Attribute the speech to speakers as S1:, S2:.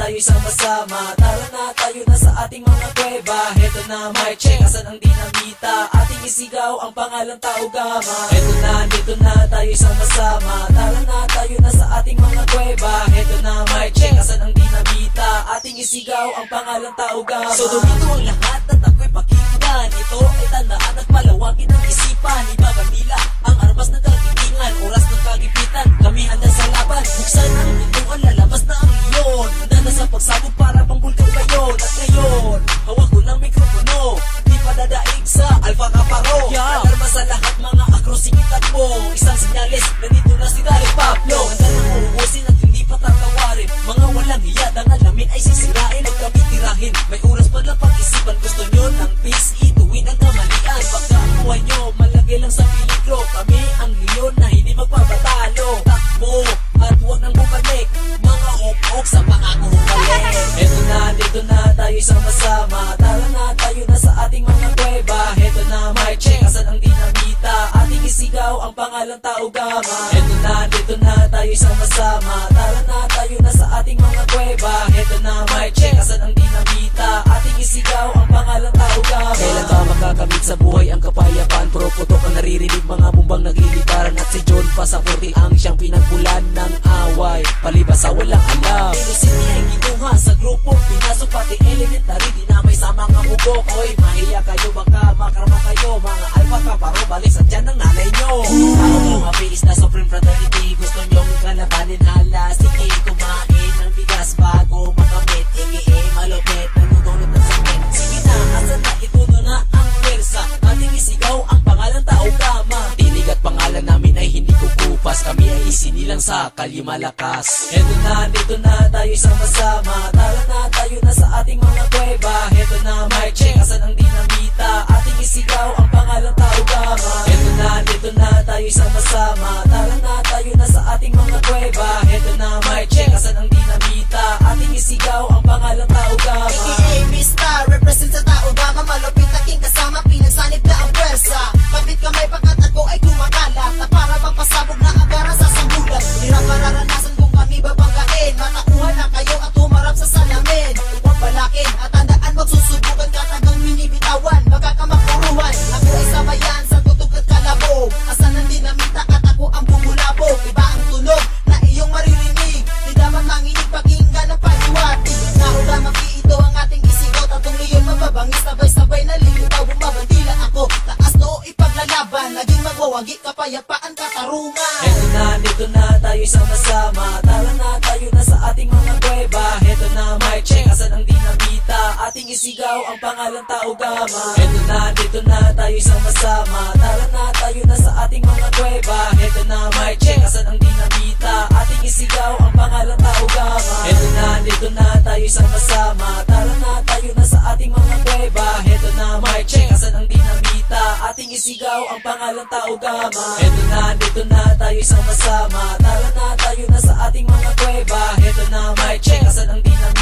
S1: tayo sama-sama. Tara na, tayo na sa ating mga kuweba. Heto na, mic check, asan ang dinamita? Ating isigaw ang pangalang Tao Gama. Heto na, dito na, tayo sama-sama. Tara na, tayo na sa ating mga kuweba. Heto na, mic check, asan ang dinamita? Ating isigaw ang pangalang Tao Gama. So dumito ang lahat at ako'y pakinggan. Ito ay tandaan at palawagin ang isipan. Ibabandila ang armas ng kagitingan, oras ng kagipitan. Kami handa sa laban, buksan ang pintuan, lalabas na ang leon. Handa na sa pagsabog para pang bulkan ngayon. At ngayon, hawak ko ng mikropono, di pa dadaig sa Alpha Kaparo. Alarma sa lahat mga akrosikitan mo. Isang sinyalis, nandito na si Dari Pablo. Handa na uubusin at hindi pa tatawarin. Mga walang hiya, dangalamin ay sisirain. Huwag kami tirahin, may oras pa lang pag-isipan. Gusto nyo ng peace, ituwin ang kamalian. Baka ang buhay nyo, malagay lang sa peligro. Kami ang leon na hindi magpabatalo. Takbo at huwag nang bumalik, mga ok-ok sa pangako balik. Heto na, dito na, tayo sama-sama. Tara na, tayo na sa ating mga kuweba. Heto na, mic check, asan ang dinamita? Ating isigaw ang pangalang Tao Gama. Heto na, dito na, tayo sama-sama. Tara na, tayo na sa ating mga kuweba. Heto na, mic check, asan ang dinamita? Ating isigaw ang pangalang Tao Gama. Kailan ka makakamit sa buhay ang kapayapaan? Puro putok ang naririnig, mga bumbang naglilitaran. At si John Pasaporte ang siyang pinagbulan ng away, palibas sa walang alam. Pero sini ay ginuha sa grupo, pinasok pati elementary, di na may sama nga bubok. Oy, mahiya kayo, baka makarama kayo. Mga Alpha Kaparo, balik sa tiyan ng nanay nyo. Tao mo mabilis na Supreme Fraternity, gusto nyong kalabanin, hala. Sige, kumain ng bigas bago makamit. Ike malupit, nanunulot ng sakit. Sige na, asan na ituno na ang pwersa? Ating isigaw ang pangalang Tao Gama. Tinig at pangalan namin ay hindi kukupas, kami ay isinilang sa kalye malakas. Heto na, dito na, tayo sama-sama. Tara na, tayo na sa ating mga kuweba. Heto na, mic check, asan ang dinamita? Ating isigaw ang pangalang Tao Gama. Heto na, dito na, tayo sama-sama. Tara na, tayo na sa ating mga kuweba. Heto na, mic check, asan ang dinamita? Ating isigaw ang pangalang Tao Gama.
S2: AKA Mr. Represent sa Tao Gama. Malupit aking kasama, pinagsanib na ang pwersa. Kapit kamay pagkat ako ay kumakalat, na para bang pasabog na agaran sa sambulan. Hirap mararanasan kung kami babanggain. Matakuhan na kayo at humarap sa salamin. Huwag balakin at tandaan, magsusubukan ka tagang minibitawan. Baka ka makuruhan, ako ay sabayan sa tutok at kalabog. Asan ang dinamita at ako ang bumulabog. Iba ang tunog na iyong maririnig, di dapat manginig pakinggan ang paliwanag. Tao Gama, ito ang ating isigaw. Tatong leon mababangis, sabay-sabay nalilitaw. Bumabandila ako, taas noo ipaglalaban. Naging magwawagi, kapayapaan, katarungan.
S1: Heto na, dito na, tayo sama-sama. Tara na, tayo na sa ating mga kuweba. Heto na, mic check, asan ang dinamita? Ating isigaw ang pangalang Tao Gama. Heto na, dito na, tayo sama-sama. Tara na, tayo na sa ating mga kuweba. Heto na, mic check, asan ang dinamita? Ating isigaw ang pangalang Tao Gama. Heto na, dito na, tayo sama-sama. Tara na, tayo na sa ating mga kuweba. Heto na, mic check, asan ang dinamita? Ating isigaw ang pangalang Tao Gama. Heto na, dito na, tayo sama-sama. Tara na, tayo na sa ating mga kuweba. Heto na, mic check, asan ang dinamita?